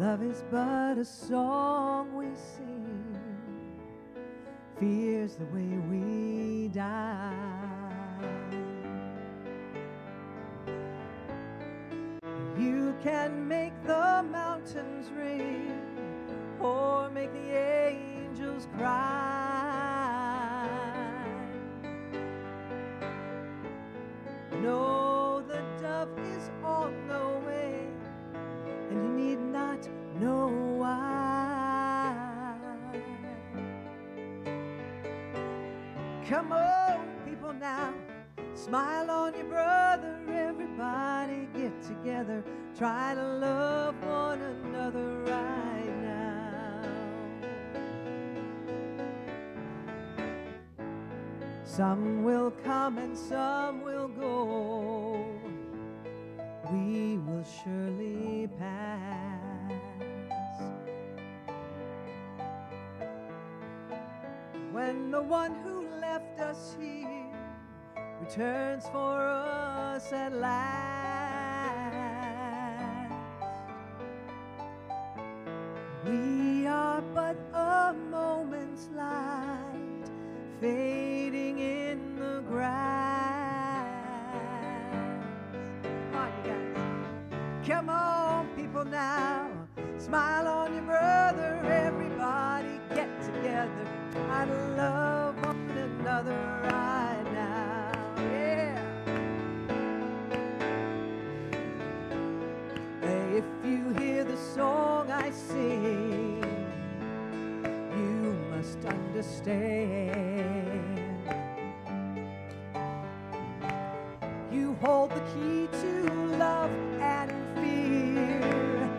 Love is but a song we sing, fear's the way we die. You can make the mountains ring or make the angels cry. No, the dove is on the way, and you need not know why. Come on, people now, smile on your brother. Everybody get together, try to love one another right now. Some will come and some will go, we will surely pass. When the one who left us here returns for us at last, we are but a moment's light fading in the grass. Come on, you guys. Come on, people now, smile on your brother. Everybody get together, try to love one another right now. Yeah. Hey, if you hear the song I sing, you must understand. You hold the key to love and fear,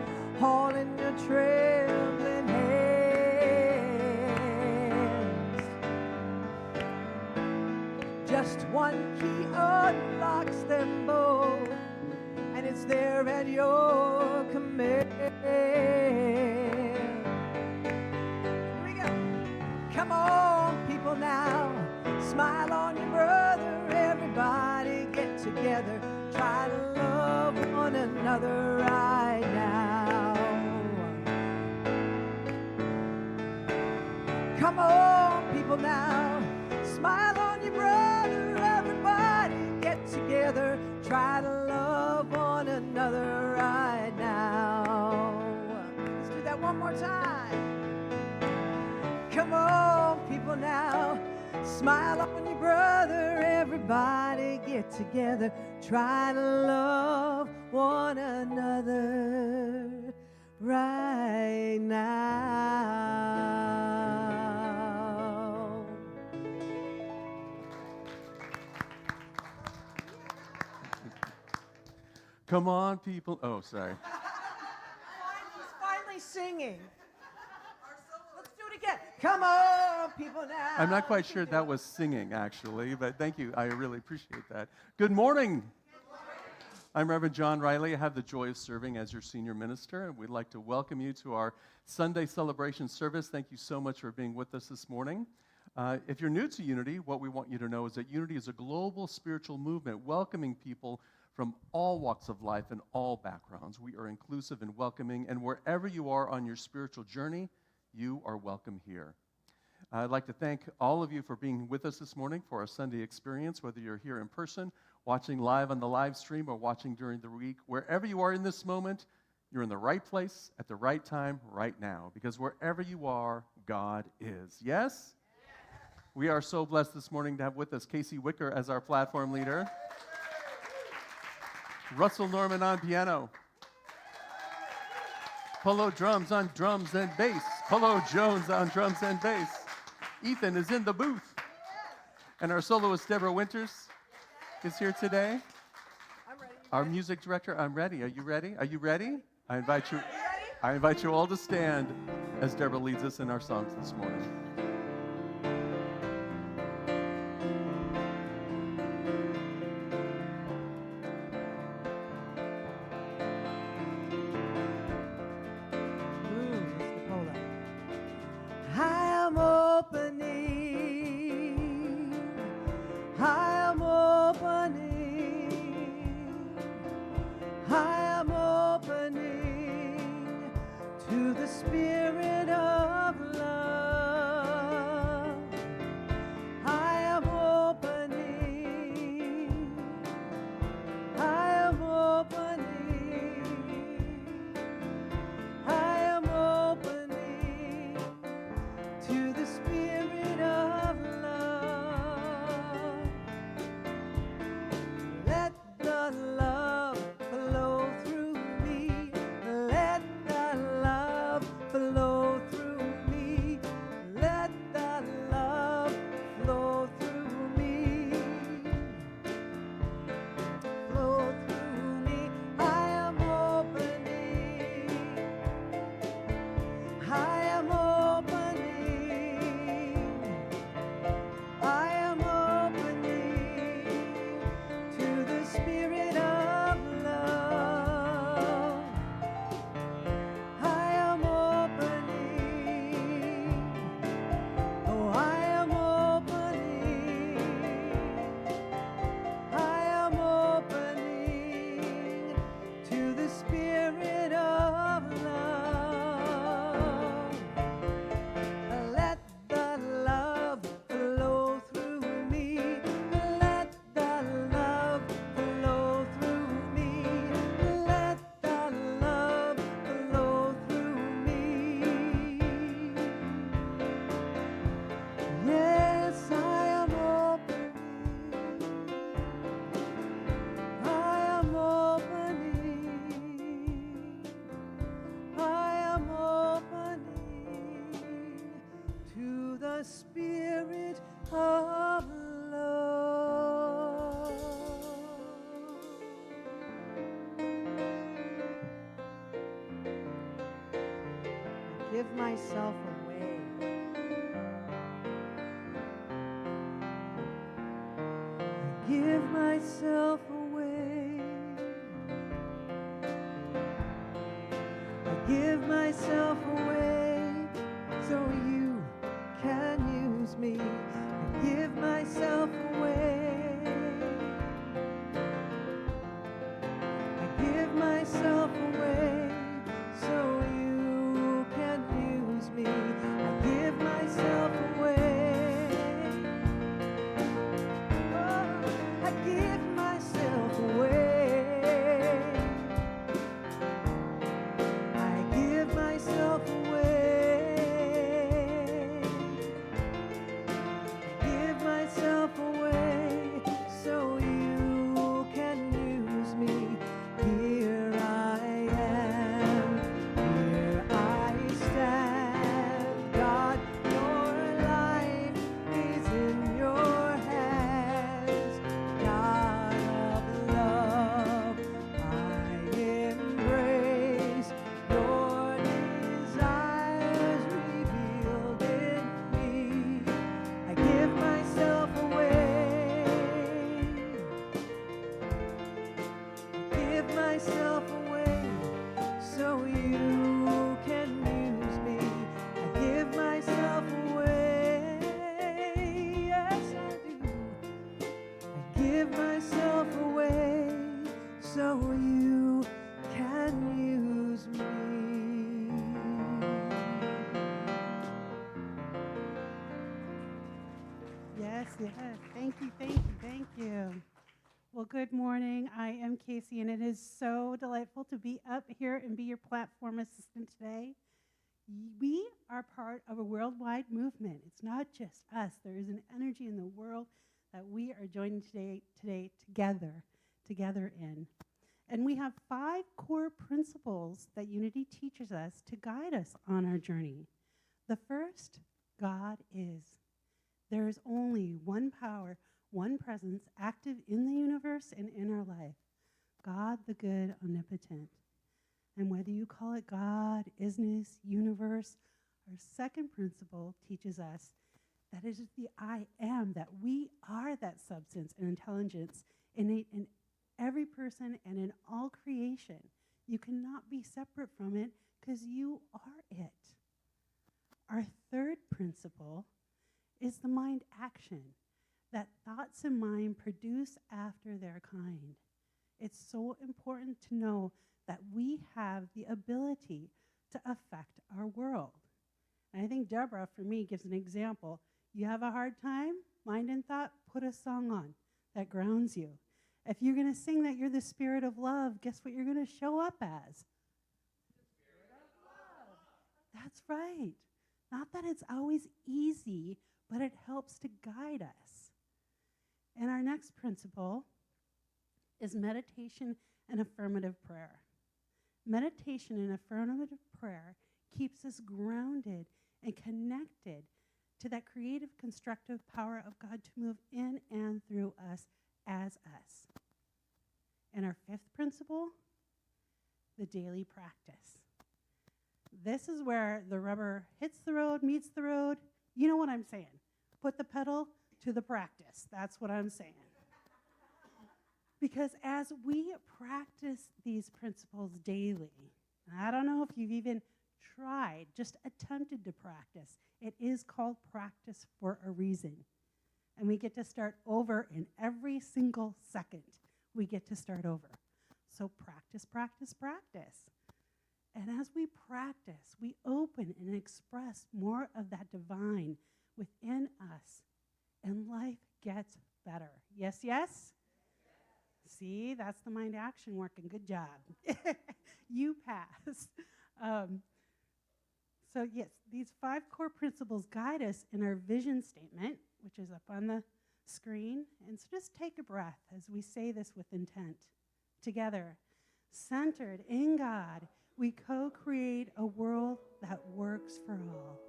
all in your trembling hands. Just one key unlocks them both, and it's there at your command. Here we go. Come on, people now, smile on your brother. Everybody get together, try to love one another right now. Come on, people now, smile on your brother. Everybody get together, try to love one another right now. Let's do that one more time. Come on, people now, smile on your brother. Everybody get together, try to love one another right now. Come on, people. Oh, sorry. He's finally singing. Let's do it again. Come on, people now. I'm not quite sure that was singing, actually, but thank you. I really appreciate that. Good morning. I'm Reverend John Riley. I have the joy of serving as your senior minister, and we'd like to welcome you to our Sunday celebration service. Thank you so much for being with us this morning. If you're new to Unity, what we want you to know is that Unity is a global spiritual movement welcoming people from all walks of life and all backgrounds. We are inclusive and welcoming, and wherever you are on your spiritual journey, you are welcome here. I'd like to thank all of you for being with us this morning for our Sunday experience, whether you're here in person, watching live on the live stream, or watching during the week. Wherever you are in this moment, you're in the right place at the right time right now, because wherever you are, God is. Yes? We are so blessed this morning to have with us Casey Wicker as our platform leader, Russell Norman on piano, Polo Drums on drums and bass, Polo Jones on drums and bass. Ethan is in the booth. And our soloist, Deborah Winters, is here today. I'm ready. Our music director, I'm ready. Are you ready? Are you ready? I invite you all to stand as Deborah leads us in our songs this morning. give myself away. I give myself away. I give myself away so you can use me. I give myself away. I give myself away so you can use me. I give myself away. Oh, I give myself away. I give myself away. Give myself away so you can use me. Here I am, here I stand. God, your life is in your hands. God of love, I embrace your desires revealed in me. I give myself away. Give myself away so you can use me. I give myself away. Yes, I do. I give myself away so you can use me. Yes, yes. Thank you, thank you, thank you. Well, good morning. I am Casey, and it is so delightful to be up here and be your platform assistant today. We are part of a worldwide movement. It's not just us. There is an energy in the world that we are joining today together in. And we have 5 core principles that Unity teaches us to guide us on our journey. The first, God is. There is only one power, one presence active in the universe and in our life, God the good, omnipotent. And whether you call it God, isness, universe, our second principle teaches us that it is the I am, that we are that substance and intelligence innate in every person and in all creation. You cannot be separate from it because you are it. Our third principle is the mind action, that thoughts in mind produce after their kind. It's so important to know that we have the ability to affect our world. And I think Deborah, for me, gives an example. You have a hard time, mind and thought, put a song on that grounds you. If you're going to sing that you're the spirit of love, guess what you're going to show up as? Spirit of love. That's right. Not that it's always easy, but it helps to guide us. And our next principle is meditation and affirmative prayer. Meditation and affirmative prayer keeps us grounded and connected to that creative, constructive power of God to move in and through us as us. And our fifth principle, the daily practice. This is where the rubber hits the road, meets the road. You know what I'm saying. Put the pedal to the practice. That's what I'm saying. Because as we practice these principles daily, and I don't know if you've even tried, just attempted to practice, it is called practice for a reason. And we get to start over in every single second. We get to start over. So practice, practice, practice. And as we practice, we open and express more of that divine within us, and life gets better. Yes, yes? See, that's the mind action working. Good job. You passed. So yes, these 5 core principles guide us in our vision statement, which is up on the screen. And so just take a breath as we say this with intent. Together, centered in God, we co-create a world that works for all.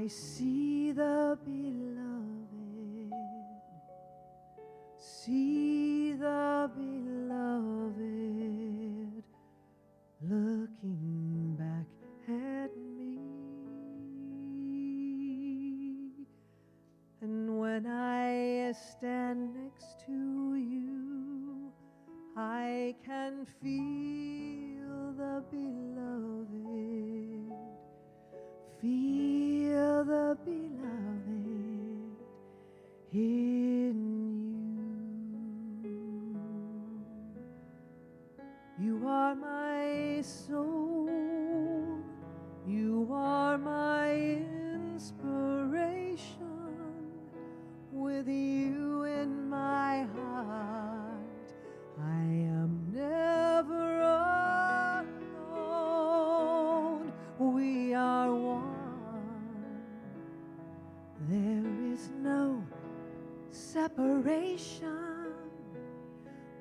I see the beloved, see the beloved looking back at me. And when I stand next to you, I can feel the beloved, feel the beloved in you. You are my soul, you are my inspiration. With you in my heart, I am never alone. We are one. There is no separation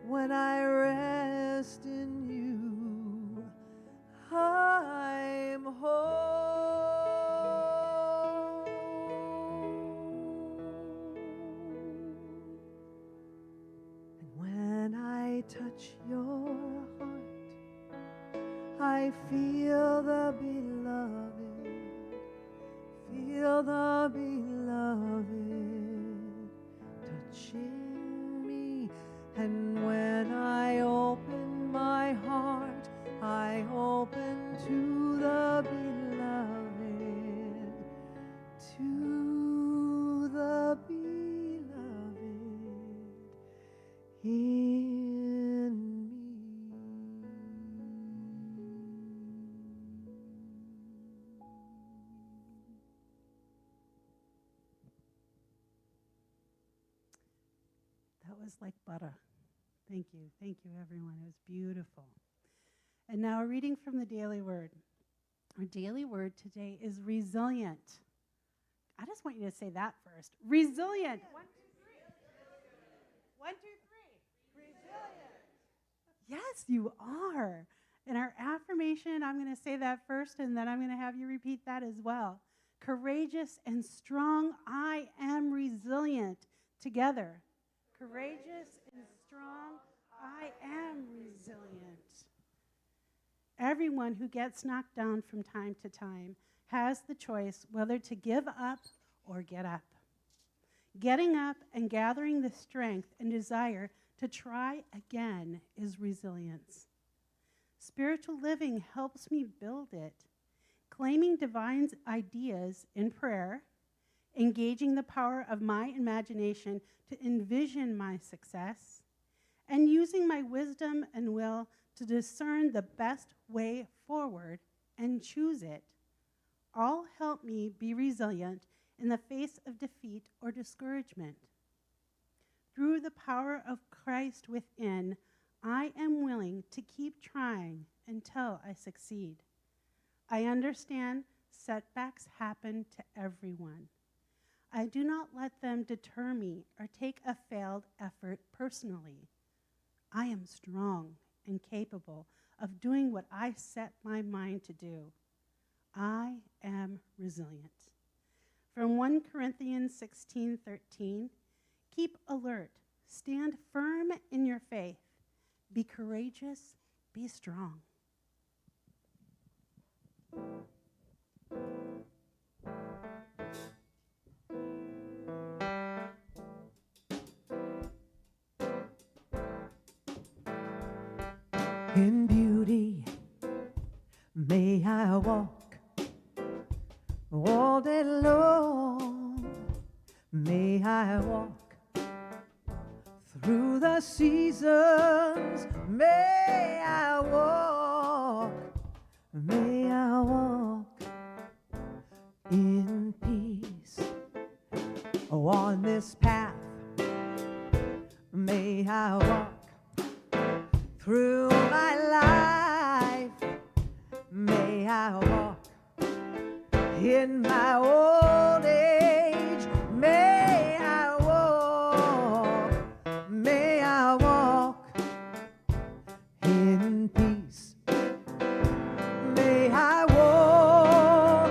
when I rest in you. I'm whole. When I touch your heart, I feel the beloved, feel the beloved touching me. And when I open my heart, I open to the beloved, to the beloved in me. That was like butter. Thank you. Thank you, everyone. It was beautiful. And now a reading from the Daily Word. Our daily word today is resilient. I just want you to say that first. Resilient. 1, 2, 3. 1, 2, 3. Resilient. Yes, you are. And our affirmation, I'm going to say that first, and then I'm going to have you repeat that as well. Courageous and strong, I am resilient. Together. Courageous and strong, I am resilient. Everyone who gets knocked down from time to time has the choice whether to give up or get up. Getting up and gathering the strength and desire to try again is resilience. Spiritual living helps me build it. Claiming divine ideas in prayer, engaging the power of my imagination to envision my success, and using my wisdom and will to discern the best way forward and choose it, all help me be resilient in the face of defeat or discouragement. Through the power of Christ within, I am willing to keep trying until I succeed. I understand setbacks happen to everyone. I do not let them deter me or take a failed effort personally. I am strong and capable of doing what I set my mind to do. I am resilient. From 1 Corinthians 16:13, keep alert, stand firm in your faith, be courageous, be strong. In beauty may I walk all day long. May I walk through the seasons. May I walk in peace. On this path, may I walk through my life. May I walk in my old age. May I walk in peace. May I walk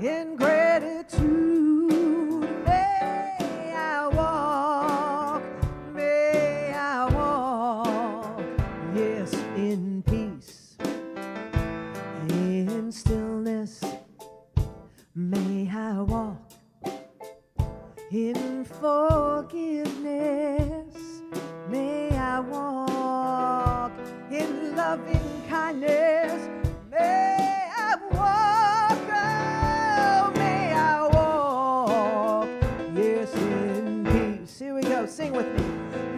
in gratitude. May I walk, yes, in peace, in stillness. May I walk in forgiveness. May I walk in loving kindness. May I walk, oh, may I walk, yes, in peace. Here we go, sing with me.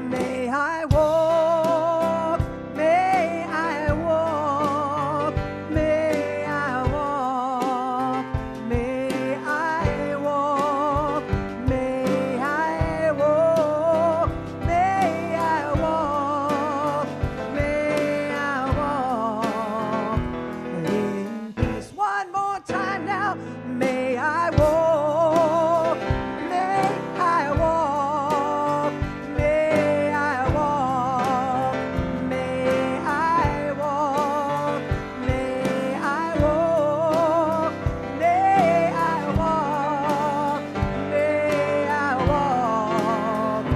May I walk, may I walk, may I walk, may I walk, may I walk, may I walk, may I walk in peace. One more time now. May I walk, may I walk, may I walk, may I walk, may I walk, may I walk, may I walk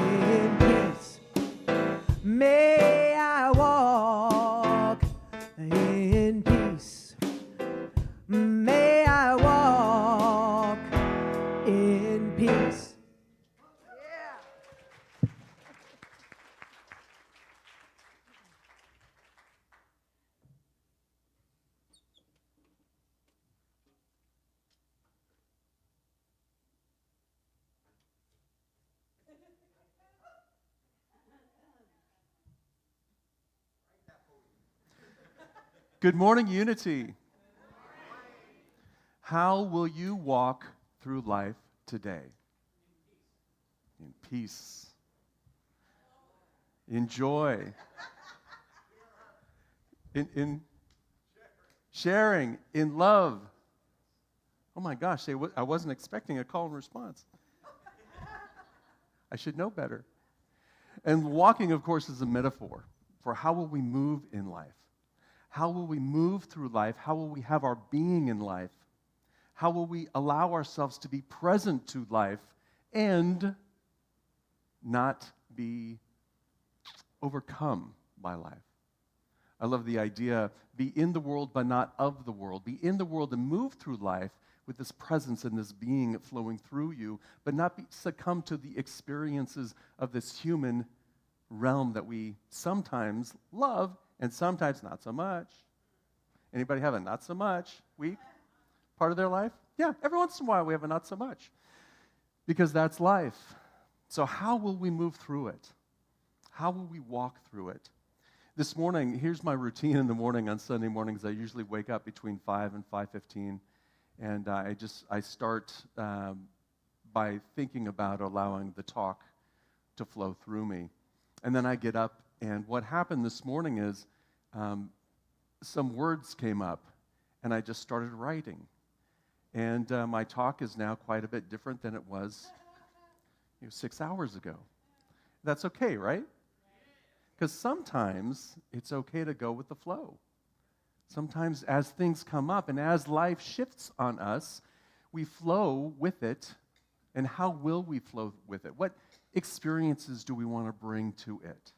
in peace. May I walk in peace. May I walk in peace. Yeah. Good morning, Unity. How will you walk through life today? In peace. In joy. In sharing. In love. Oh my gosh, I wasn't expecting a call and response. I should know better. And walking, of course, is a metaphor for how will we move in life. How will we move through life? How will we have our being in life? How will we allow ourselves to be present to life and not be overcome by life? I love the idea, be in the world but not of the world. Be in the world and move through life with this presence and this being flowing through you, but not succumb to the experiences of this human realm that we sometimes love and sometimes not so much. Anybody have a not so much week? Part of their life? Yeah, every once in a while we have a not so much. Because that's life. So how will we move through it? How will we walk through it? This morning, here's my routine in the morning on Sunday mornings. I usually wake up between 5 and 5:15. And I start by thinking about allowing the talk to flow through me. And then I get up, and what happened this morning is some words came up, and I just started writing. And my talk is now quite a bit different than it was 6 hours ago. That's okay, right? Because sometimes it's okay to go with the flow. Sometimes as things come up and as life shifts on us, we flow with it. And how will we flow with it? What experiences do we want to bring to it?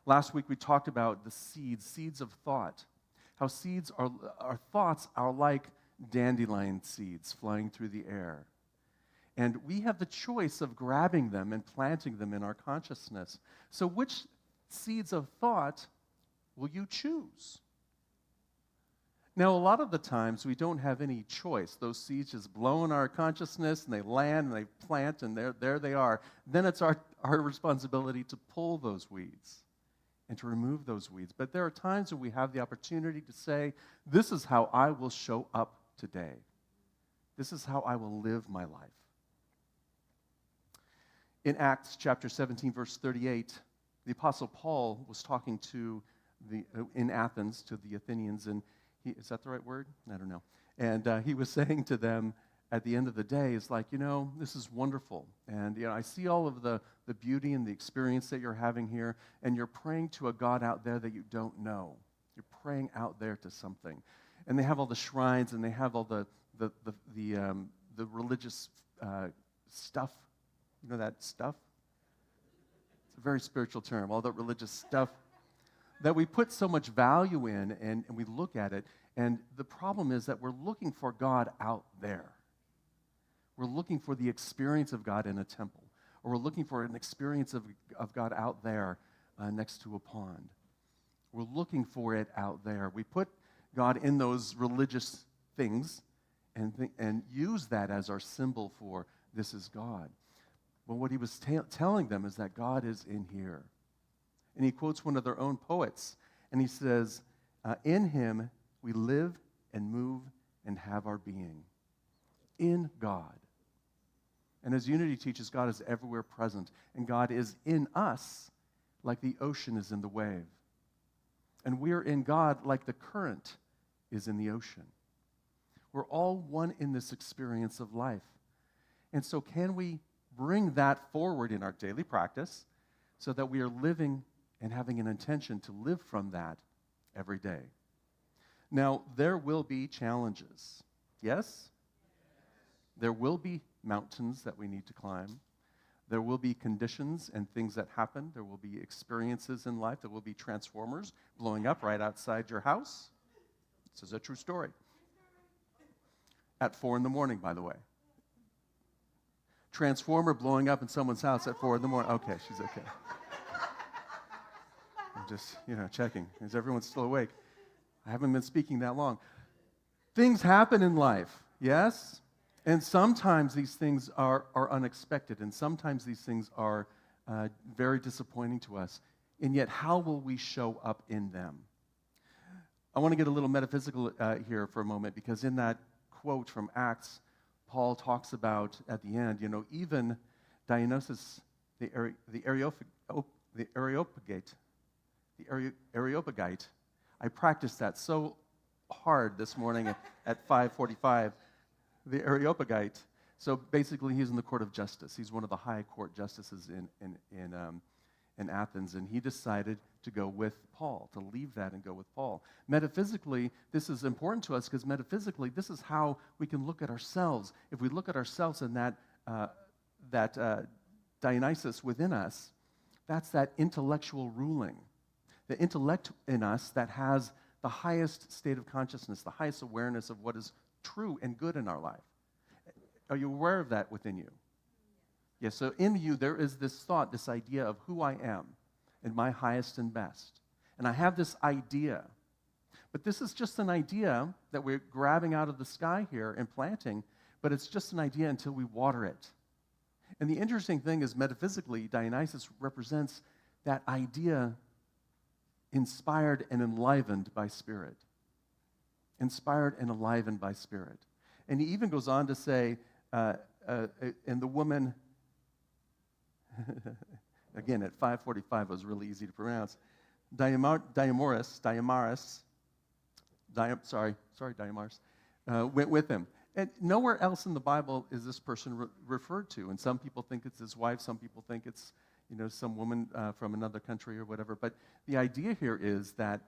Last week we talked about the seeds of thought. How our thoughts are like dandelion seeds flying through the air. And we have the choice of grabbing them and planting them in our consciousness. So which seeds of thought will you choose? Now, a lot of the times we don't have any choice. Those seeds just blow in our consciousness and they land and they plant and there they are. Then it's our responsibility to pull those weeds and to remove those weeds. But there are times when we have the opportunity to say, this is how I will show up today. This is how I will live my life. In Acts chapter 17, verse 38, the Apostle Paul was talking in Athens to the Athenians, and is that the right word? I don't know. And he was saying to them at the end of the day, it's like, this is wonderful. And, I see all of the beauty and the experience that you're having here, and you're praying to a God out there that you don't know. You're praying out there to something. And they have all the shrines, and they have all the the religious stuff. You know that stuff? It's a very spiritual term, all that religious stuff that we put so much value in, and we look at it. And the problem is that we're looking for God out there. We're looking for the experience of God in a temple, or we're looking for an experience of God out there next to a pond. We're looking for it out there. We put God in those religious things and use that as our symbol for this is God. Well, what he was telling them is that God is in here. And he quotes one of their own poets, and he says, in him we live and move and have our being. In God. And as Unity teaches, God is everywhere present, and God is in us like the ocean is in the wave. And we're in God like the current is in the ocean. We're all one in this experience of life. And so can we bring that forward in our daily practice so that we are living and having an intention to live from that every day? Now, there will be challenges. Yes? There will be mountains that we need to climb. There will be conditions and things that happen. There will be experiences in life. There will be transformers blowing up right outside your house. This is a true story. At 4 in the morning, by the way. Transformer blowing up in someone's house at 4 in the morning. Okay, she's okay. I'm just, checking. Is everyone still awake? I haven't been speaking that long. Things happen in life, yes? And sometimes these things are unexpected, and sometimes these things are very disappointing to us. And yet, how will we show up in them? I want to get a little metaphysical here for a moment, because in that quote from Acts, Paul talks about, at the end, even Dionysus, the Areopagite. I practiced that so hard this morning at 5:45. The Areopagite. So basically, he's in the court of justice. He's one of the high court justices in Athens, and he decided to go with Paul, to leave that and go with Paul. Metaphysically, this is important to us because metaphysically, this is how we can look at ourselves. If we look at ourselves in that Dionysus within us, that's that intellectual ruling. The intellect in us that has the highest state of consciousness, the highest awareness of what is true and good in our life. Are you aware of that within you? Yes, so in you there is this thought, this idea of who I am and my highest and best. And I have this idea. But this is just an idea that we're grabbing out of the sky here and planting, but it's just an idea until we water it. And the interesting thing is, metaphysically, Dionysus represents that idea inspired and enlivened by Spirit. Inspired and enlivened by Spirit. And he even goes on to say, and the woman, again, at 5:45, it was really easy to pronounce, Diamaris, went with him. And nowhere else in the Bible is this person referred to. And some people think it's his wife, some people think it's some woman from another country or whatever. But the idea here is that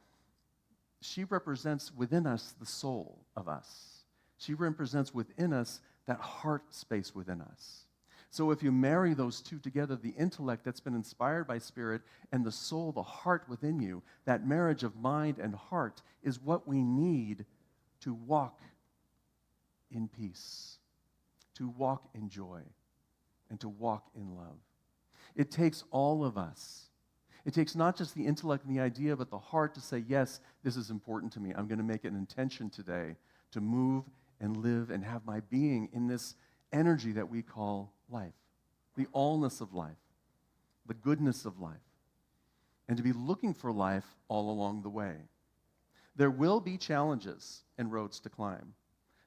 she represents within us the soul of us. She represents within us that heart space within us. So if you marry those two together, the intellect that's been inspired by Spirit and the soul, the heart within you, that marriage of mind and heart is what we need to walk in peace, to walk in joy, and to walk in love. It takes all of us. It takes not just the intellect and the idea, but the heart to say, yes, this is important to me. I'm going to make an intention today to move and live and have my being in this energy that we call life, the allness of life, the goodness of life, and to be looking for life all along the way. There will be challenges and roads to climb.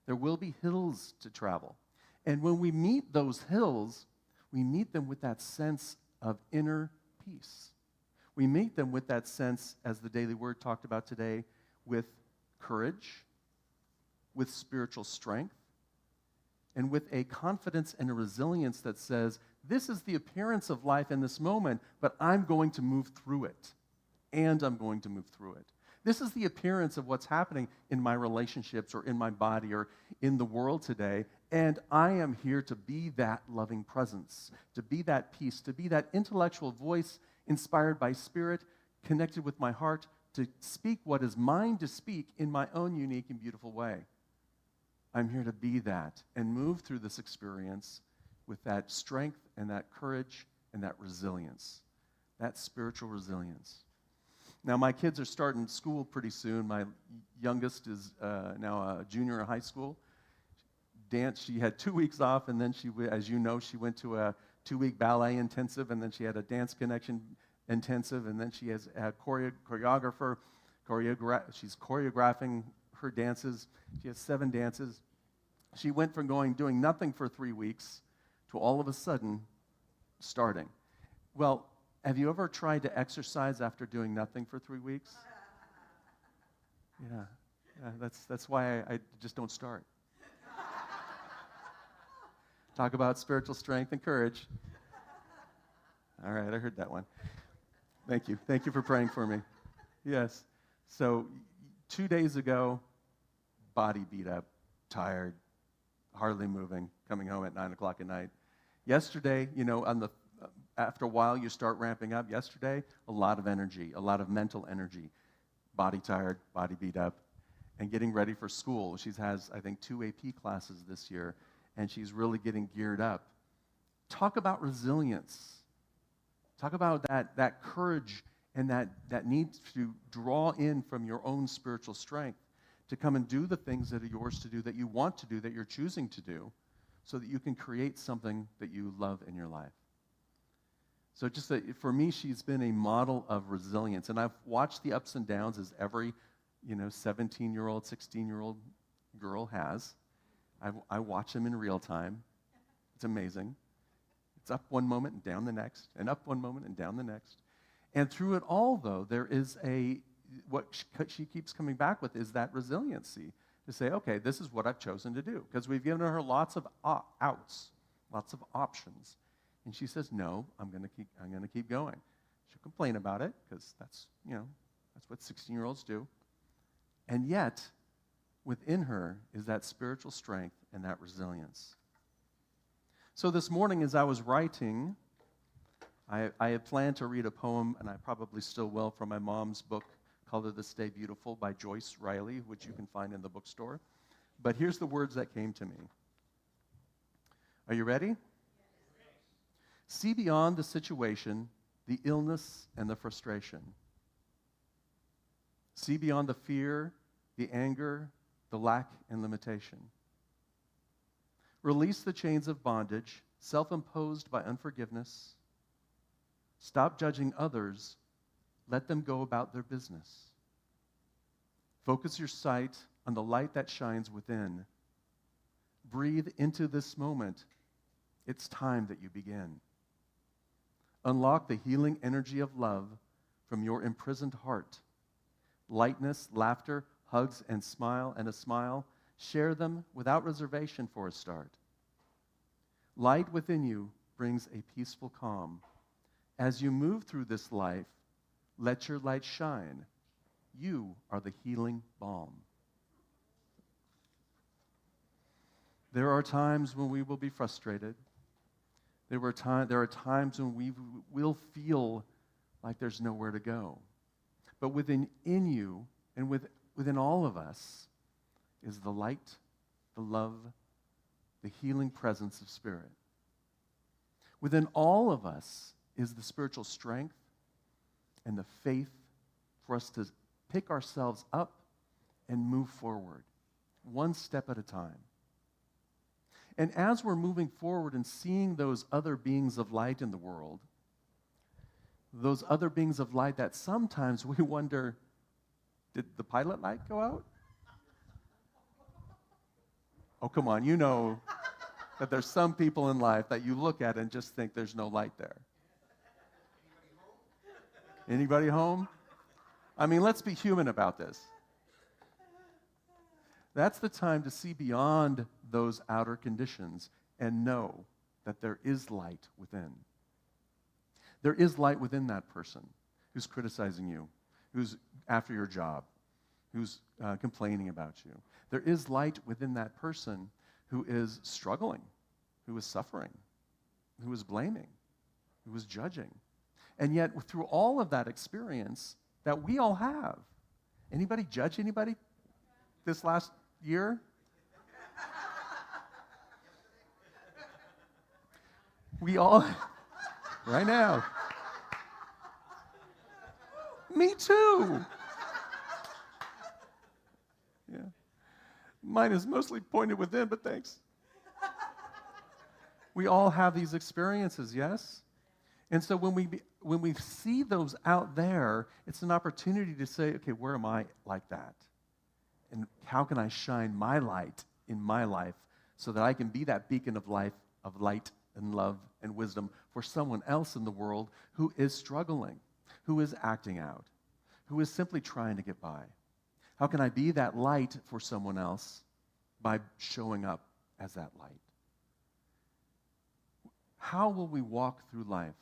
There will be hills to travel. And when we meet those hills, we meet them with that sense of inner peace. We meet them with that sense, as the Daily Word talked about today, with courage, with spiritual strength, and with a confidence and a resilience that says, this is the appearance of life in this moment, but I'm going to move through it. And I'm going to move through it. This is the appearance of what's happening in my relationships or in my body or in the world today. And I am here to be that loving presence, to be that peace, to be that intellectual voice inspired by Spirit, connected with my heart, to speak what is mine to speak in my own unique and beautiful way. I'm here to be that and move through this experience with that strength and that courage and that resilience, that spiritual resilience. Now, my kids are starting school pretty soon. My youngest is now a junior in high school. She had 2 weeks off, and then as you know, she went to a 2-week ballet intensive, and then she had a dance connection intensive, and then she has a choreographer. She's choreographing her dances. She has 7 dances. She went from doing nothing for 3 weeks to all of a sudden starting. Well, have you ever tried to exercise after doing nothing for 3 weeks? Yeah, that's why I just don't start. Talk about spiritual strength and courage. All right, I heard that one. Thank you. Thank you for praying for me. Yes. So 2 days ago, body beat up, tired, hardly moving, coming home at 9 o'clock at night. Yesterday, after a while, you start ramping up. Yesterday, a lot of energy, a lot of mental energy. Body tired, body beat up, and getting ready for school. She has, I think, 2 AP classes this year, and she's really getting geared up. Talk about resilience. Talk about that courage and that need to draw in from your own spiritual strength to come and do the things that are yours to do, that you want to do, that you're choosing to do, so that you can create something that you love in your life. So for me, she's been a model of resilience. And I've watched the ups and downs as every 17-year-old, 16-year-old girl has. I watch them in real time. It's amazing. It's up one moment and down the next, and up one moment and down the next. And through it all, though, there is what she keeps coming back with is that resiliency to say, okay, this is what I've chosen to do. Because we've given her lots of outs, lots of options. And she says, no, I'm going to keep going. She'll complain about it, because that's what 16-year-olds do. And yet, within her is that spiritual strength and that resilience. So this morning, as I was writing, I had planned to read a poem, and I probably still will, from my mom's book, Color This Day Beautiful, by Joyce Riley, which you can find in the bookstore. But here's the words that came to me. Are you ready? See beyond the situation, the illness, and the frustration. See beyond the fear, the anger, the lack, and limitation. Release the chains of bondage, self-imposed by unforgiveness. Stop judging others. Let them go about their business. Focus your sight on the light that shines within. Breathe into this moment. It's time that you begin. Unlock the healing energy of love from your imprisoned heart. Lightness, laughter, hugs, and a smile. Share them without reservation for a start. Light within you brings a peaceful calm. As you move through this life, let your light shine. You are the healing balm. There are times when we will be frustrated. There are times when we will feel like there's nowhere to go. But within you and within all of us is the light, the love, the healing presence of Spirit. Within all of us is the spiritual strength and the faith for us to pick ourselves up and move forward, one step at a time. And as we're moving forward and seeing those other beings of light in the world, those other beings of light that sometimes we wonder, did the pilot light go out? Oh, come on, you know that there's some people in life that you look at and just think there's no light there. Anybody home? I mean, let's be human about this. That's the time to see beyond those outer conditions and know that there is light within. There is light within that person who's criticizing you, who's after your job, who's complaining about you. There is light within that person who is struggling, who is suffering, who is blaming, who is judging. And yet, through all of that experience that we all have, anybody judge anybody this last year? We all, right now. Me too. Yeah. Mine is mostly pointed within, but thanks. We all have these experiences, yes? And so when we see those out there, it's an opportunity to say, okay, where am I like that? And how can I shine my light in my life so that I can be that beacon of life, of light and love and wisdom for someone else in the world who is struggling, who is acting out, who is simply trying to get by? How can I be that light for someone else by showing up as that light? How will we walk through life?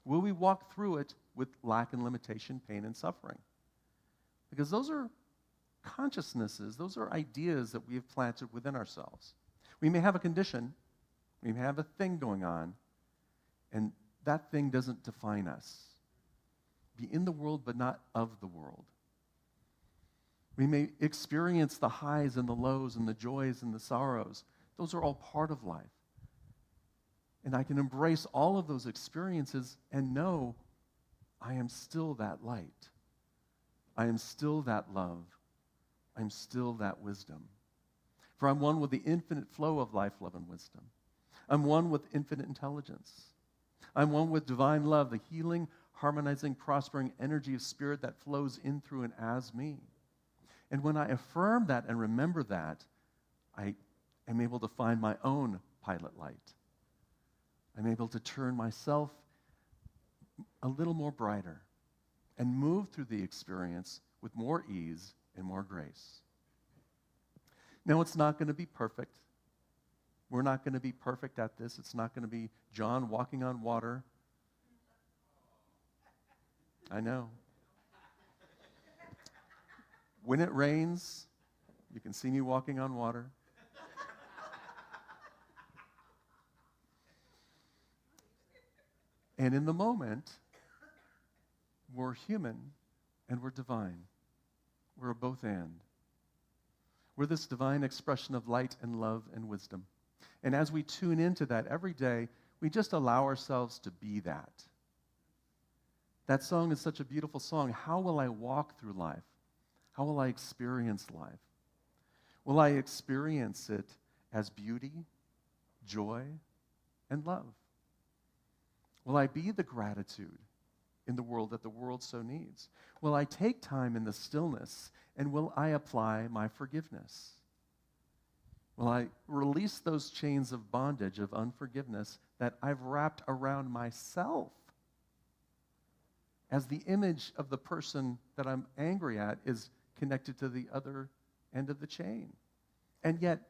Will we walk through it with lack and limitation, pain and suffering? Because those are consciousnesses, those are ideas that we have planted within ourselves. We may have a condition, we may have a thing going on, and that thing doesn't define us. Be in the world, but not of the world. We may experience the highs and the lows and the joys and the sorrows. Those are all part of life. And I can embrace all of those experiences and know I am still that light. I am still that love. I'm still that wisdom. For I'm one with the infinite flow of life, love, and wisdom. I'm one with infinite intelligence. I'm one with divine love, the healing, harmonizing, prospering energy of spirit that flows in, through, and as me. And when I affirm that and remember that, I am able to find my own pilot light. I'm able to turn myself a little more brighter and move through the experience with more ease and more grace. Now, it's not going to be perfect. We're not going to be perfect at this. It's not going to be John walking on water. I know. When it rains, you can see me walking on water. And in the moment, we're human and we're divine. We're a both and. We're this divine expression of light and love and wisdom. And as we tune into that every day, we just allow ourselves to be that. That song is such a beautiful song. How will I walk through life? How will I experience life? Will I experience it as beauty, joy, and love? Will I be the gratitude in the world that the world so needs? Will I take time in the stillness, and will I apply my forgiveness? Will I release those chains of bondage, of unforgiveness that I've wrapped around myself? As the image of the person that I'm angry at is connected to the other end of the chain. And yet,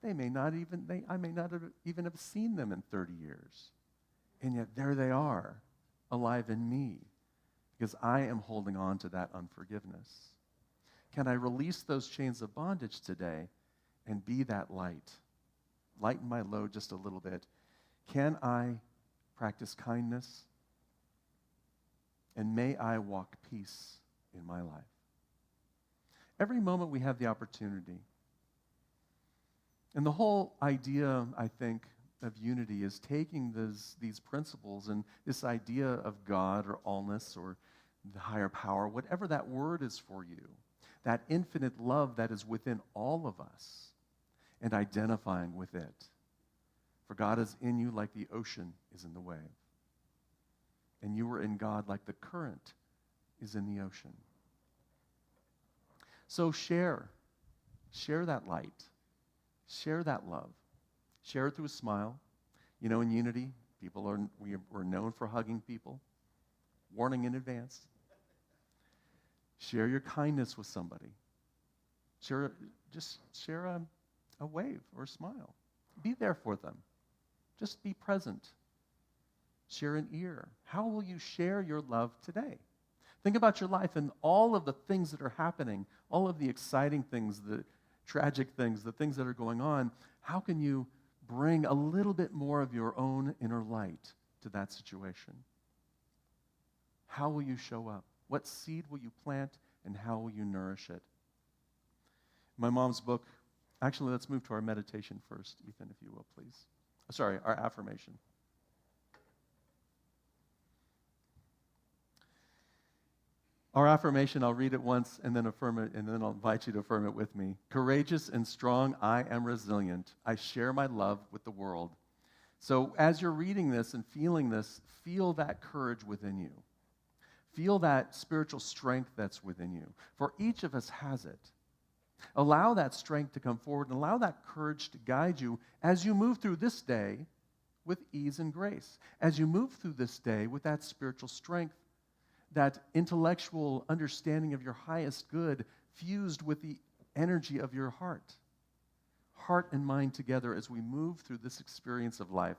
I may not have even have seen them in 30 years. And yet there they are, alive in me, because I am holding on to that unforgiveness. Can I release those chains of bondage today and be that light? Lighten my load just a little bit. Can I practice kindness? And may I walk peace in my life. Every moment we have the opportunity. And the whole idea, I think, of unity is taking these principles and this idea of God or allness or the higher power, whatever that word is for you, that infinite love that is within all of us, and identifying with it. For God is in you like the ocean is in the wave. And you are in God like the current is in the ocean. So share that light. Share that love. Share it through a smile. You know, in Unity, we're known for hugging people. Warning in advance. Share your kindness with somebody. Share a wave or a smile. Be there for them. Just be present. Share an ear. How will you share your love today? Think about your life and all of the things that are happening, all of the exciting things, the tragic things, the things that are going on. How can you bring a little bit more of your own inner light to that situation? How will you show up? What seed will you plant, and how will you nourish it? My mom's book, actually, let's move to our meditation first, Ethan, if you will, please. Sorry, our affirmation. Our affirmation, I'll read it once and then affirm it, and then I'll invite you to affirm it with me. Courageous and strong, I am resilient. I share my love with the world. So as you're reading this and feeling this, feel that courage within you. Feel that spiritual strength that's within you. For each of us has it. Allow that strength to come forward and allow that courage to guide you as you move through this day with ease and grace. As you move through this day with that spiritual strength, that intellectual understanding of your highest good fused with the energy of your heart. Heart and mind together as we move through this experience of life.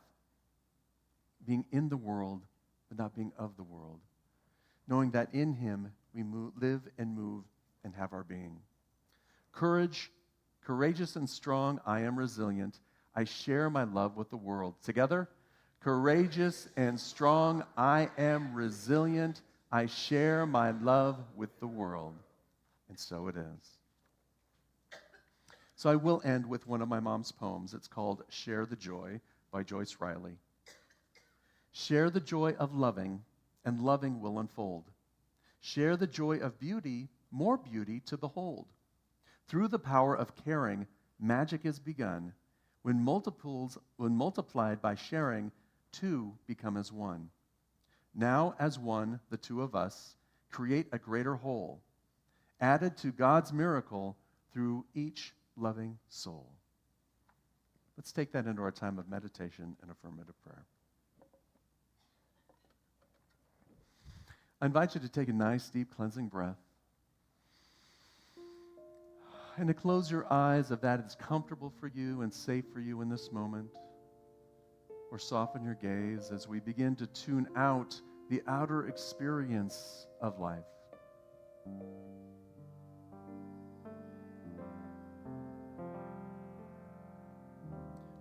Being in the world, but not being of the world. Knowing that in Him we live and move and have our being. Courageous and strong, I am resilient. I share my love with the world. Together, courageous and strong, I am resilient. I share my love with the world. And so it is. So I will end with one of my mom's poems. It's called Share the Joy by Joyce Riley. Share the joy of loving, and loving will unfold. Share the joy of beauty, more beauty to behold. Through the power of caring, magic is begun. When multiplied by sharing, two become as one. Now, as one, the two of us create a greater whole, added to God's miracle through each loving soul. Let's take that into our time of meditation and affirmative prayer. I invite you to take a nice, deep, cleansing breath and to close your eyes if that is comfortable for you and safe for you in this moment. Or soften your gaze as we begin to tune out the outer experience of life.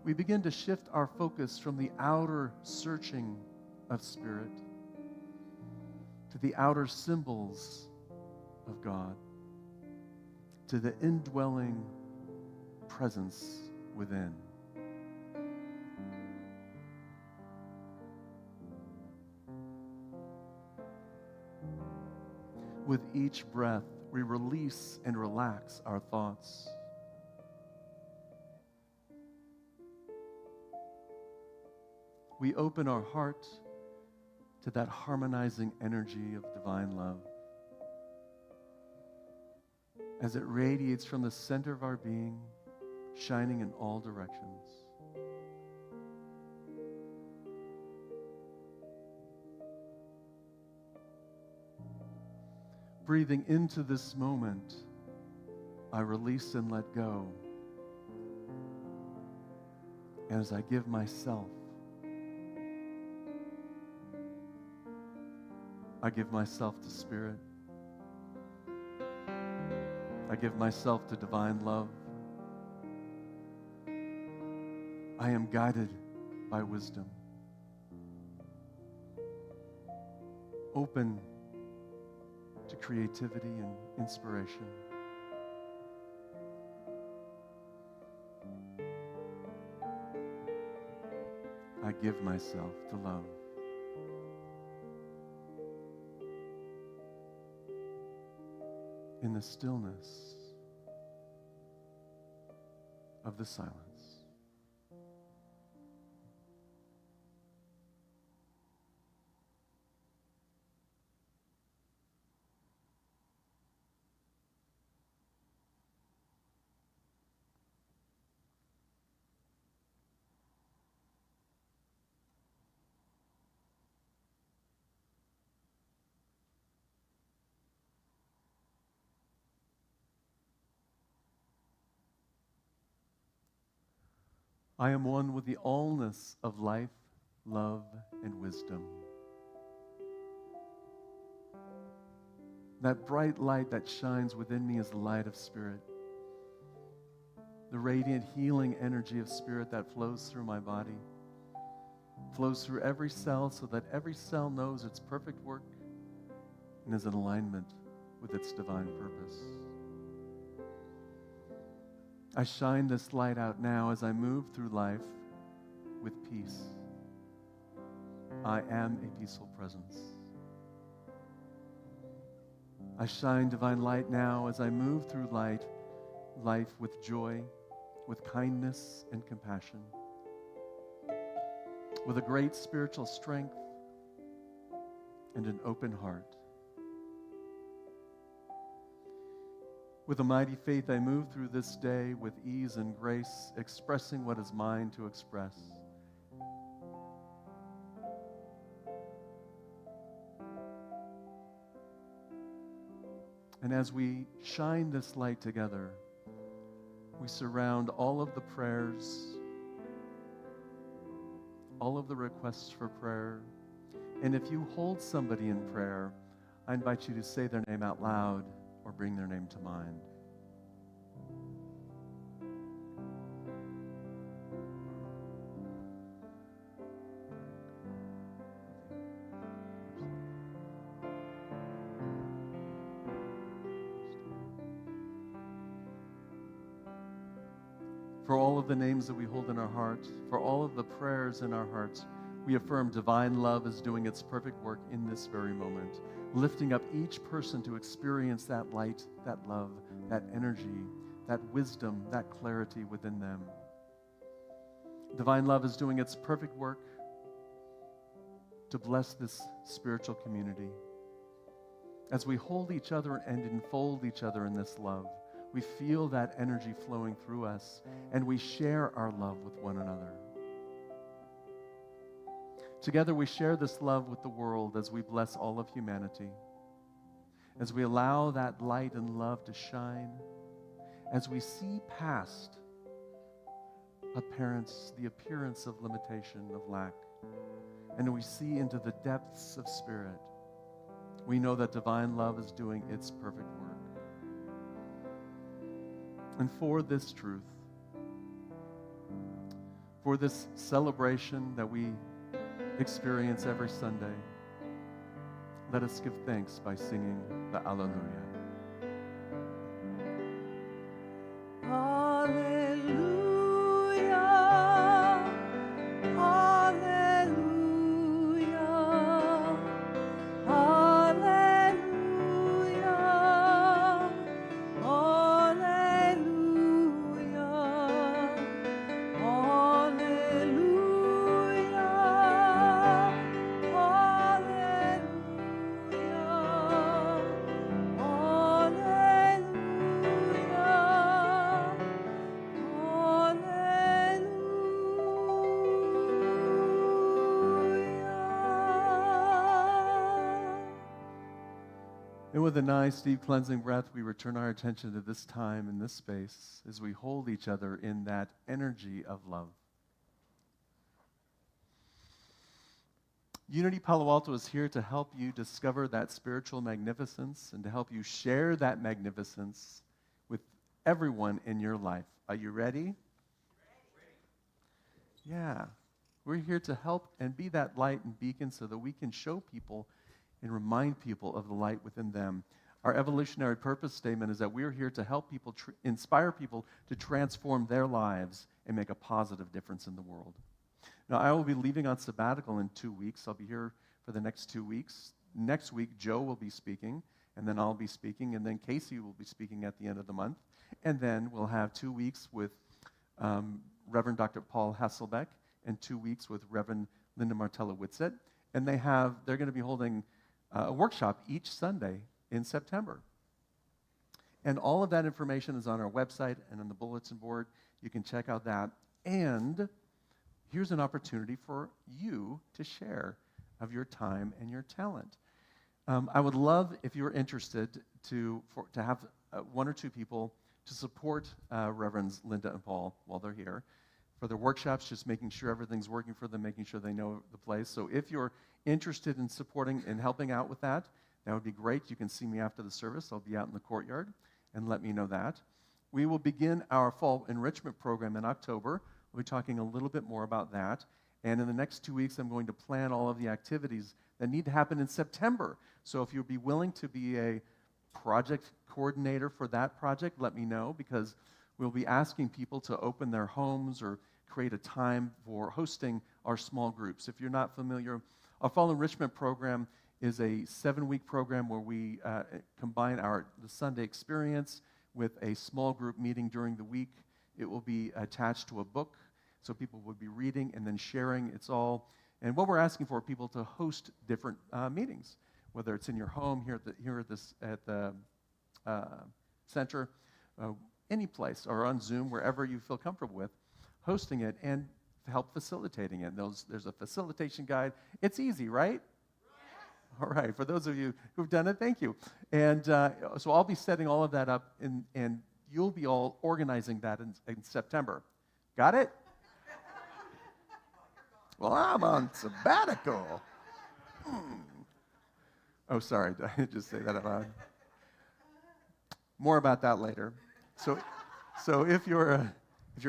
We begin to shift our focus from the outer searching of spirit to the outer symbols of God, to the indwelling presence within. With each breath, we release and relax our thoughts. We open our heart to that harmonizing energy of divine love as it radiates from the center of our being, shining in all directions. Breathing into this moment, I release and let go. And as I give myself, I give myself to Spirit. I give myself to divine love. I am guided by wisdom. Open to creativity and inspiration. I give myself to love. In the stillness of the silence. I am one with the allness of life, love, and wisdom. That bright light that shines within me is the light of Spirit. The radiant healing energy of Spirit that flows through my body, flows through every cell so that every cell knows its perfect work and is in alignment with its divine purpose. I shine this light out now as I move through life with peace. I am a peaceful presence. I shine divine light now as I move through life with joy, with kindness and compassion, with a great spiritual strength and an open heart. With a mighty faith, I move through this day with ease and grace, expressing what is mine to express. And as we shine this light together, we surround all of the prayers, all of the requests for prayer. And if you hold somebody in prayer, I invite you to say their name out loud or bring their name to mind. For all of the names that we hold in our hearts, for all of the prayers in our hearts, we affirm divine love is doing its perfect work in this very moment, lifting up each person to experience that light, that love, that energy, that wisdom, that clarity within them. Divine love is doing its perfect work to bless this spiritual community. As we hold each other and enfold each other in this love, we feel that energy flowing through us, and we share our love with one another. Together we share this love with the world as we bless all of humanity, as we allow that light and love to shine, as we see past the appearance of limitation, of lack, and we see into the depths of Spirit. We know that divine love is doing its perfect work. And for this truth, for this celebration that we experience every Sunday, let us give thanks by singing the Alleluia. And with a nice, deep, cleansing breath, we return our attention to this time and this space as we hold each other in that energy of love. Unity Palo Alto is here to help you discover that spiritual magnificence and to help you share that magnificence with everyone in your life. Are you ready? Yeah. We're here to help and be that light and beacon so that we can show people and remind people of the light within them. Our evolutionary purpose statement is that we're here to help people, inspire people to transform their lives and make a positive difference in the world. Now, I will be leaving on sabbatical in 2 weeks. I'll be here for the next 2 weeks. Next week, Joe will be speaking, and then I'll be speaking, and then Casey will be speaking at the end of the month. And then we'll have 2 weeks with Reverend Dr. Paul Hasselbeck and 2 weeks with Reverend Linda Martella-Whitsett. And they're going to be holding a workshop each Sunday in September. And all of that information is on our website and on the bulletin board. You can check out that. And here's an opportunity for you to share of your time and your talent. I would love, if you're interested, to have 1 or 2 people to support Reverends Linda and Paul while they're here for their workshops, just making sure everything's working for them, making sure they know the place. So if you're interested in supporting and helping out with that, that would be great. You can see me after the service. I'll be out in the courtyard, and let me know that. We will begin our fall enrichment program in October. We'll be talking a little bit more about that. And in the next 2 weeks, I'm going to plan all of the activities that need to happen in September. So if you'd be willing to be a project coordinator for that project, let me know, because we'll be asking people to open their homes or create a time for hosting our small groups. If you're not familiar, our Fall Enrichment Program is a 7-week program where we combine the Sunday experience with a small group meeting during the week. It will be attached to a book, so people would be reading and then sharing. And what we're asking for people to host different meetings, whether it's in your home, here at the center, any place, or on Zoom, wherever you feel comfortable with, hosting it and help facilitating it. There's a facilitation guide. It's easy, right? All right, for those of you who've done it, thank you. And so I'll be setting all of that up, and you'll be all organizing that in September. Got it? Well, I'm on sabbatical. Oh, sorry, did I just say that out loud? More about that later. So if you're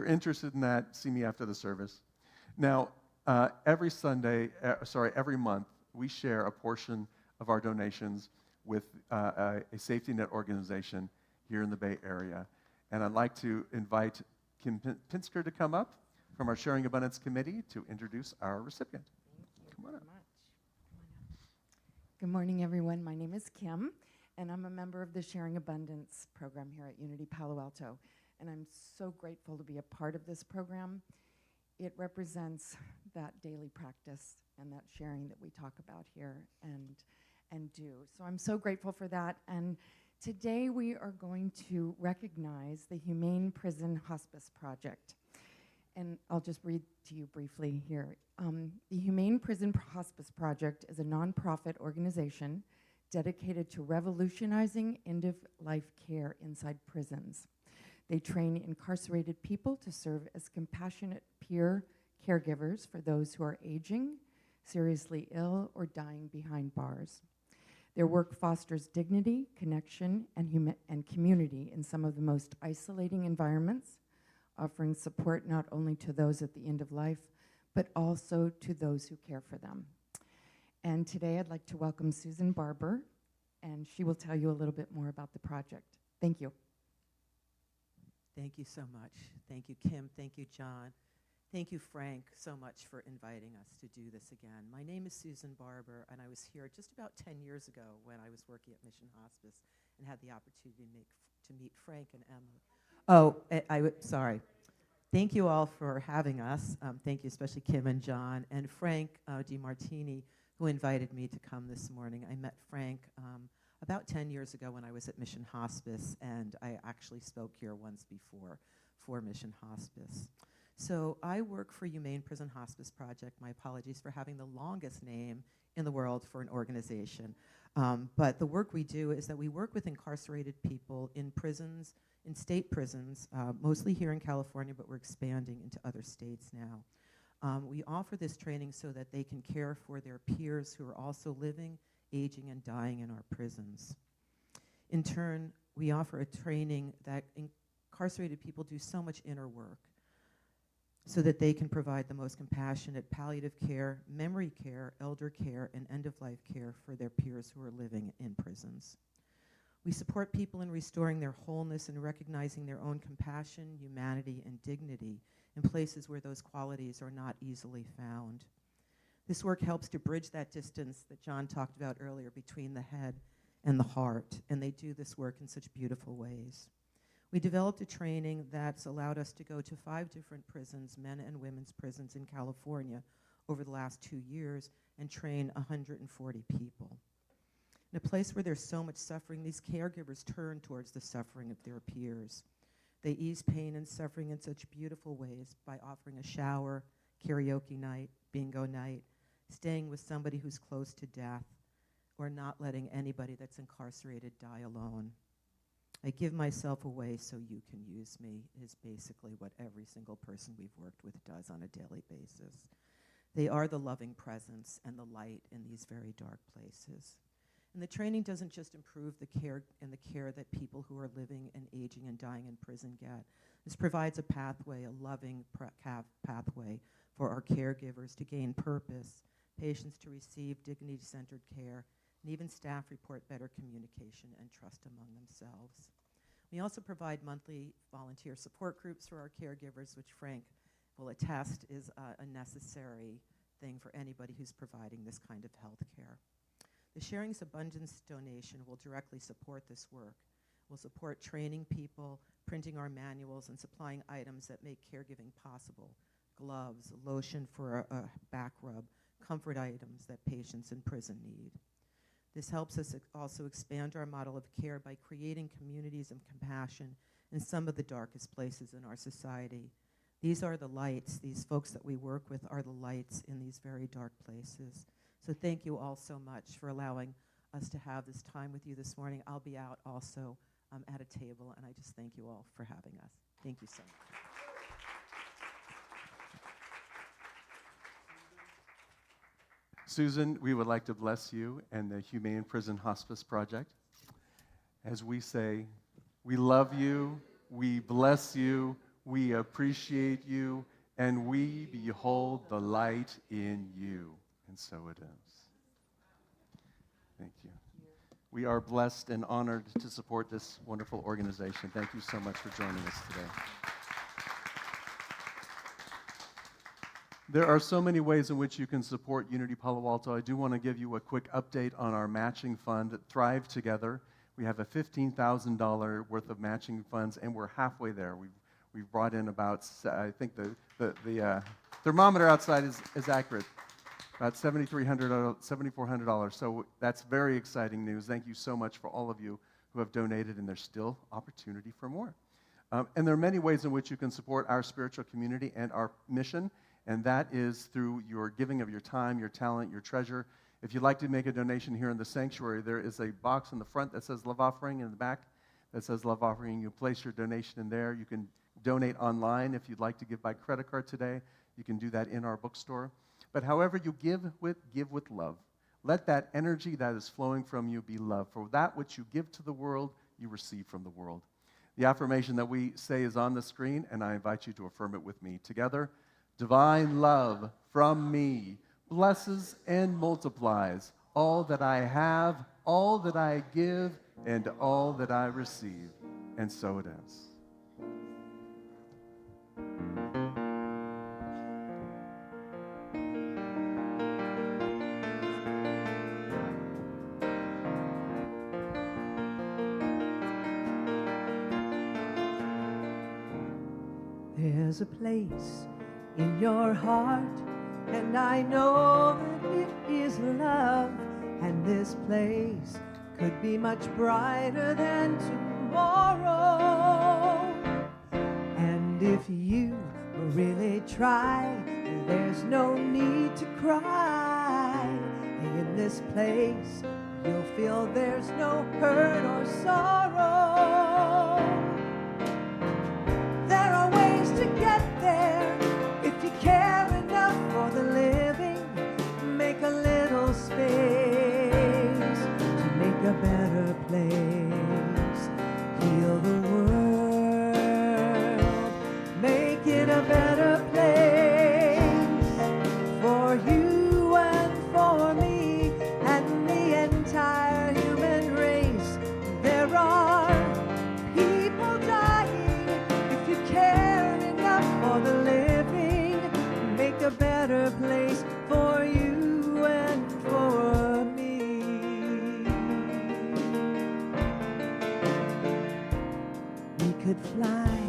interested in that, see me after the service. Now, every month, we share a portion of our donations with a safety net organization here in the Bay Area. And I'd like to invite Kim Pinsker to come up from our Sharing Abundance Committee to introduce our recipient. Come on up. Good morning, everyone. My name is Kim, and I'm a member of the Sharing Abundance program here at Unity Palo Alto. And I'm so grateful to be a part of this program. It represents that daily practice and that sharing that we talk about here and do. So I'm so grateful for that. And today we are going to recognize the Humane Prison Hospice Project. And I'll just read to you briefly here. The Humane Prison Hospice Project is a nonprofit organization dedicated to revolutionizing end-of-life care inside prisons. They train incarcerated people to serve as compassionate peer caregivers for those who are aging, seriously ill, or dying behind bars. Their work fosters dignity, connection, and community in some of the most isolating environments, offering support not only to those at the end of life, but also to those who care for them. And today I'd like to welcome Susan Barber, and she will tell you a little bit more about the project. Thank you. Thank you so much. Thank you, Kim. Thank you, John. Thank you, Frank, so much for inviting us to do this again. My name is Susan Barber, and I was here just about 10 years ago when I was working at Mission Hospice and had the opportunity to meet Frank and Emily. Oh, sorry. Thank you all for having us. Thank you, especially Kim and John, and Frank DiMartini, who invited me to come this morning. I met Frank about 10 years ago when I was at Mission Hospice, and I actually spoke here once before for Mission Hospice. So I work for Humane Prison Hospice Project. My apologies for having the longest name in the world for an organization. But the work we do is that we work with incarcerated people in prisons, in state prisons, mostly here in California, but we're expanding into other states now. We offer this training so that they can care for their peers who are also living, aging, and dying in our prisons. In turn, we offer a training that incarcerated people do so much inner work so that they can provide the most compassionate palliative care, memory care, elder care, and end-of-life care for their peers who are living in prisons. We support people in restoring their wholeness and recognizing their own compassion, humanity, and dignity in places where those qualities are not easily found. This work helps to bridge that distance that John talked about earlier between the head and the heart, and they do this work in such beautiful ways. We developed a training that's allowed us to go to 5 different prisons, men and women's prisons in California over the last 2 years and train 140 people. In a place where there's so much suffering, these caregivers turn towards the suffering of their peers. They ease pain and suffering in such beautiful ways by offering a shower, karaoke night, bingo night, staying with somebody who's close to death, or not letting anybody that's incarcerated die alone. I give myself away so you can use me is basically what every single person we've worked with does on a daily basis. They are the loving presence and the light in these very dark places. And the training doesn't just improve the care that people who are living and aging and dying in prison get. This provides a pathway, a loving pathway for our caregivers to gain purpose, patients to receive dignity-centered care, and even staff report better communication and trust among themselves. We also provide monthly volunteer support groups for our caregivers, which Frank will attest is a necessary thing for anybody who's providing this kind of health care. The Sharing's Abundance donation will directly support this work. We'll support training people, printing our manuals, and supplying items that make caregiving possible. Gloves, lotion for a back rub, comfort items that patients in prison need. This helps us also expand our model of care by creating communities of compassion in some of the darkest places in our society. These are the lights. These folks that we work with are the lights in these very dark places. So thank you all so much for allowing us to have this time with you this morning. I'll be out also at a table, and I just thank you all for having us. Thank you so much. Susan, we would like to bless you and the Humane Prison Hospice Project. As we say, we love you, we bless you, we appreciate you, and we behold the light in you. And so it is. Thank you. We are blessed and honored to support this wonderful organization. Thank you so much for joining us today. There are so many ways in which you can support Unity Palo Alto. I do want to give you a quick update on our matching fund, Thrive Together. We have a $15,000 worth of matching funds, and we're halfway there. We've brought in about, I think the thermometer outside is accurate, about $7,400. So that's very exciting news. Thank you so much for all of you who have donated, and there's still opportunity for more. And there are many ways in which you can support our spiritual community and our mission, and that is through your giving of your time, your talent, your treasure. If you'd like to make a donation here in the sanctuary, there is a box in the front that says Love Offering, in the back that says Love Offering. You place your donation in there. You can donate online if you'd like to give by credit card today. You can do that in our bookstore. But however you give with love. Let that energy that is flowing from you be love. For that which you give to the world, you receive from the world. The affirmation that we say is on the screen, and I invite you to affirm it with me together. Divine love from me blesses and multiplies all that I have, all that I give, and all that I receive. And so it is. There's a place in your heart, and I know that it is love, and this place could be much brighter than tomorrow. And if you really try, there's no need to cry. In this place, you'll feel there's no hurt or sorrow. There are ways to get there if you care enough for the living. Make a little space to make a better place. Heal the world, make it a better place for you and for me and the entire human race. There are people dying. If you care enough for the living, make a better place for you and for me. We could fly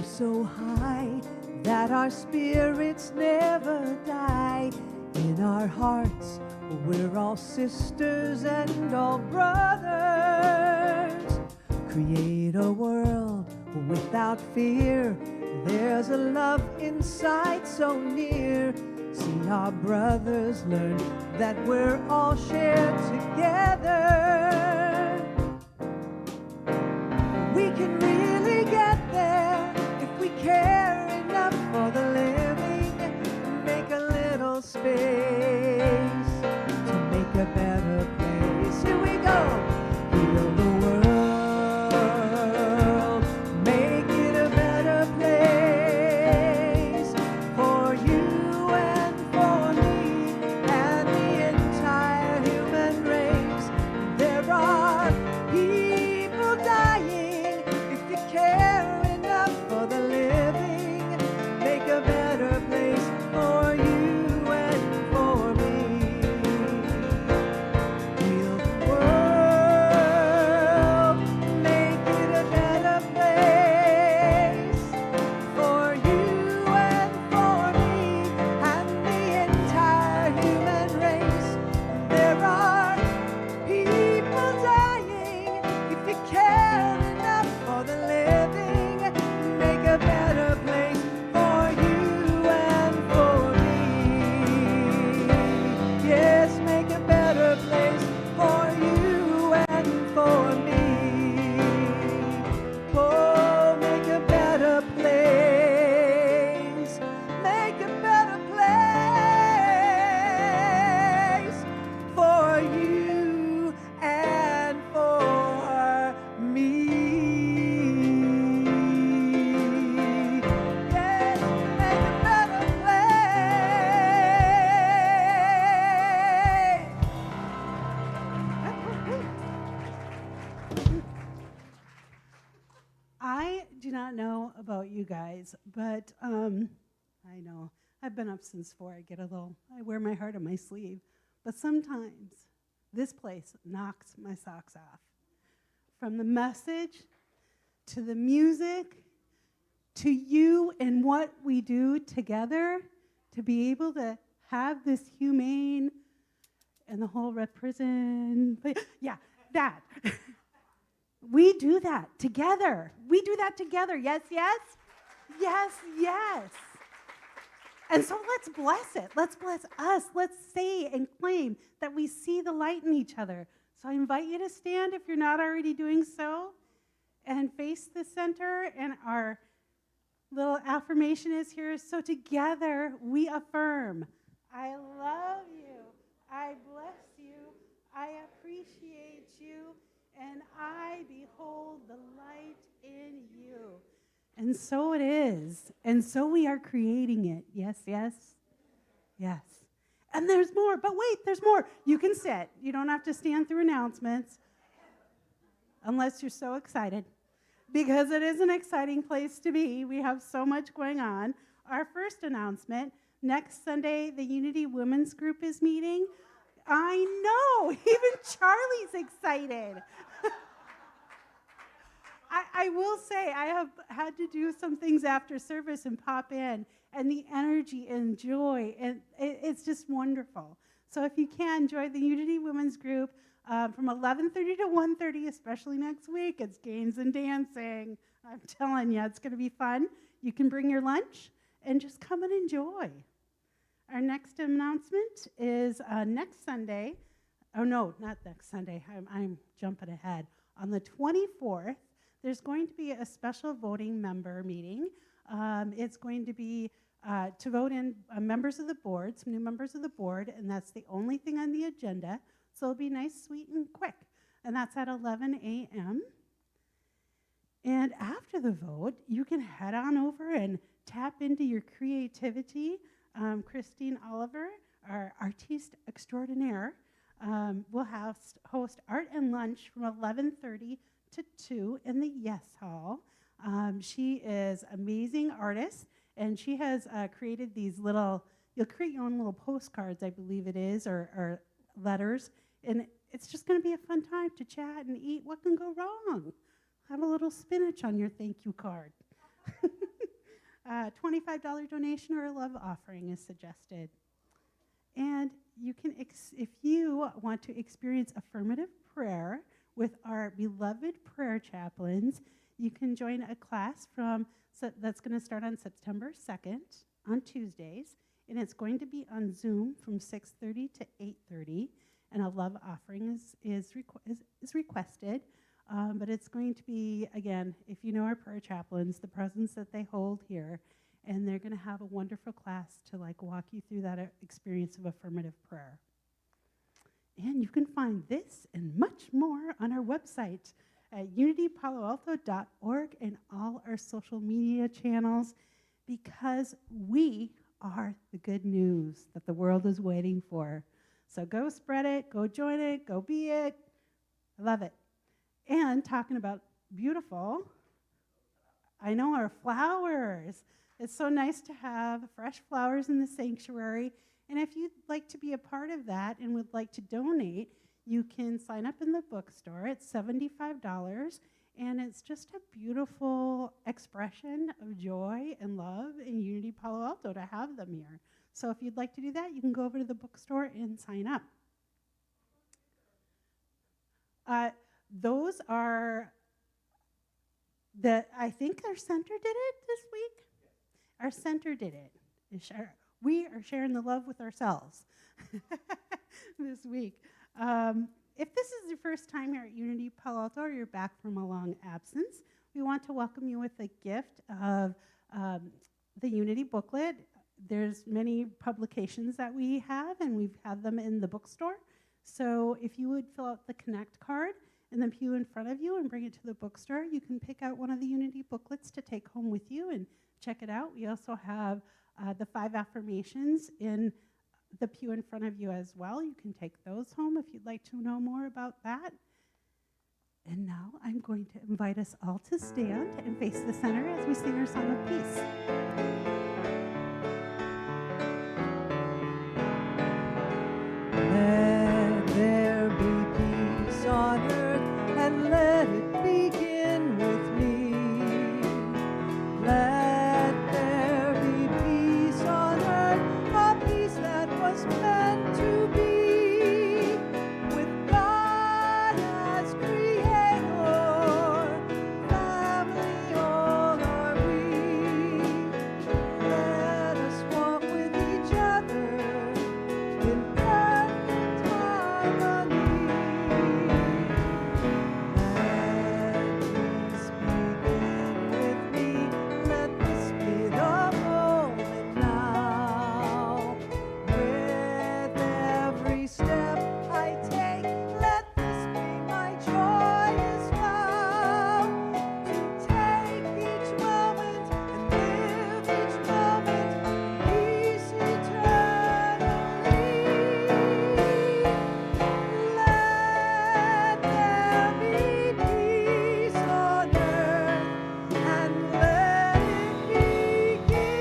so high that our spirits never die. In our hearts, we're all sisters and all brothers. Create a world without fear. There's a love inside so near. See our brothers learn that we're all shared together. We can really get there if we care enough for the living. Make a little space to make a better place. Here we you guys, but I know. I've been up since 4. I wear my heart on my sleeve. But sometimes this place knocks my socks off. From the message to the music to you and what we do together to be able to have this humane and the whole red prison. Yeah, that. We do that together. We do that together. Yes, yes? Yes, yes. And so let's bless it. Let's bless us. Let's say and claim that we see the light in each other. So I invite you to stand if you're not already doing so and face the center. And our little affirmation is here. So together we affirm, I love you. I bless you. I appreciate you. And I behold the light in you. And so it is. And so we are creating it. Yes, yes, yes. And there's more. But wait, there's more. You can sit. You don't have to stand through announcements unless you're so excited. Because it is an exciting place to be. We have so much going on. Our first announcement, next Sunday, the Unity Women's Group is meeting. I know, even Charlie's excited. I will say I have had to do some things after service and pop in, and the energy and joy, and it's just wonderful. So if you can, join the Unity Women's Group from 11:30 to 1:30, especially next week. It's games and dancing. I'm telling you, it's going to be fun. You can bring your lunch and just come and enjoy. Our next announcement is next Sunday. Oh, no, not next Sunday. I'm jumping ahead. On the 24th, there's going to be a special voting member meeting. It's going to be to vote in members of the board, some new members of the board, and that's the only thing on the agenda. So it'll be nice, sweet, and quick. And that's at 11 a.m. And after the vote, you can head on over and tap into your creativity. Christine Oliver, our artiste extraordinaire, will host art and lunch from 11:30 to 2 in the Yes Hall. She is an amazing artist, and she has created these you'll create your own little postcards, I believe it is, or letters, and it's just going to be a fun time to chat and eat. What can go wrong? Have a little spinach on your thank you card. $25 donation or a love offering is suggested. And you can, if you want to experience affirmative prayer with our beloved prayer chaplains, you can join a class that's going to start on September 2nd on Tuesdays, and it's going to be on Zoom from 6:30 to 8:30, and a love offering is requested. But it's going to be, again, if you know our prayer chaplains, the presence that they hold here, and they're going to have a wonderful class to walk you through that experience of affirmative prayer. And you can find this and much more on our website at unitypaloalto.org and all our social media channels, because we are the good news that the world is waiting for. So go spread it, go join it, go be it. I love it. And talking about beautiful, I know our flowers. It's so nice to have fresh flowers in the sanctuary. And if you'd like to be a part of that and would like to donate, you can sign up in the bookstore. It's $75, and it's just a beautiful expression of joy and love in Unity Palo Alto to have them here. So if you'd like to do that, you can go over to the bookstore and sign up. Those are I think our center did it this week. Our center did it. We are sharing the love with ourselves this week. If this is your first time here at Unity Palo Alto, or you're back from a long absence, we want to welcome you with a gift of the Unity booklet. There's many publications that we have, and we've had them in the bookstore. So if you would fill out the Connect card in the pew in front of you and bring it to the bookstore, you can pick out one of the Unity booklets to take home with you and check it out. We also have the 5 affirmations in the pew in front of you as well. You can take those home if you'd like to know more about that. And now I'm going to invite us all to stand and face the center as we sing our song of peace. Let there be peace on earth, and let it begin with me. Let there be peace on earth, a peace that was meant to be. With God as Creator, family all are we. Let us walk with each other in perfect harmony. Let peace begin with me. Let this be the moment now. With every step I take, let this be my joyous vow. To take each moment and live each moment in peace eternally. Let there be peace on earth, and let it begin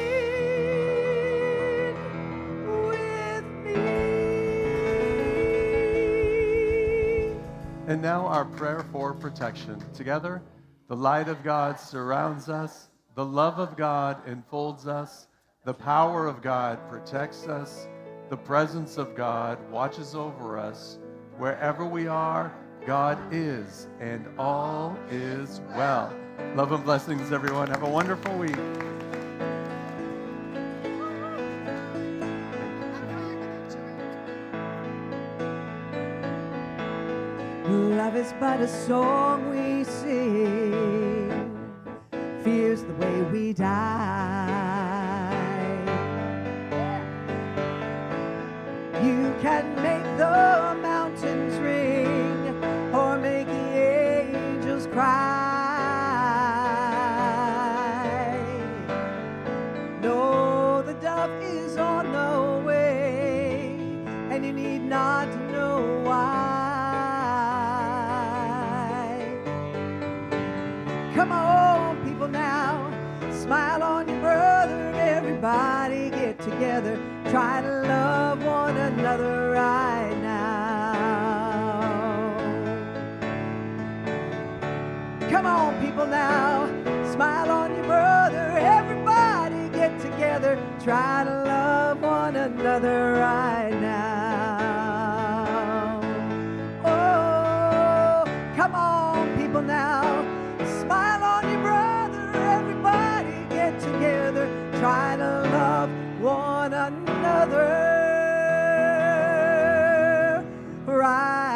with me. And now our prayer for protection. Together, the light of God surrounds us, the love of God enfolds us, the power of God protects us, the presence of God watches over us. Wherever we are, God is, and all is well. Love and blessings, everyone. Have a wonderful week. Love is but a song we sing, fear's the way we die. You can make the mountains ring, or make the angels cry. No, the dove is on the way, and you need not to know why. Come on, people now, smile on your brother. Everybody get together, try to love one another right now. Come on, people now, smile on your brother. Everybody get together, try to love one another right now. Oh, come on, people now, smile on your brother. Everybody get together, try to love one another right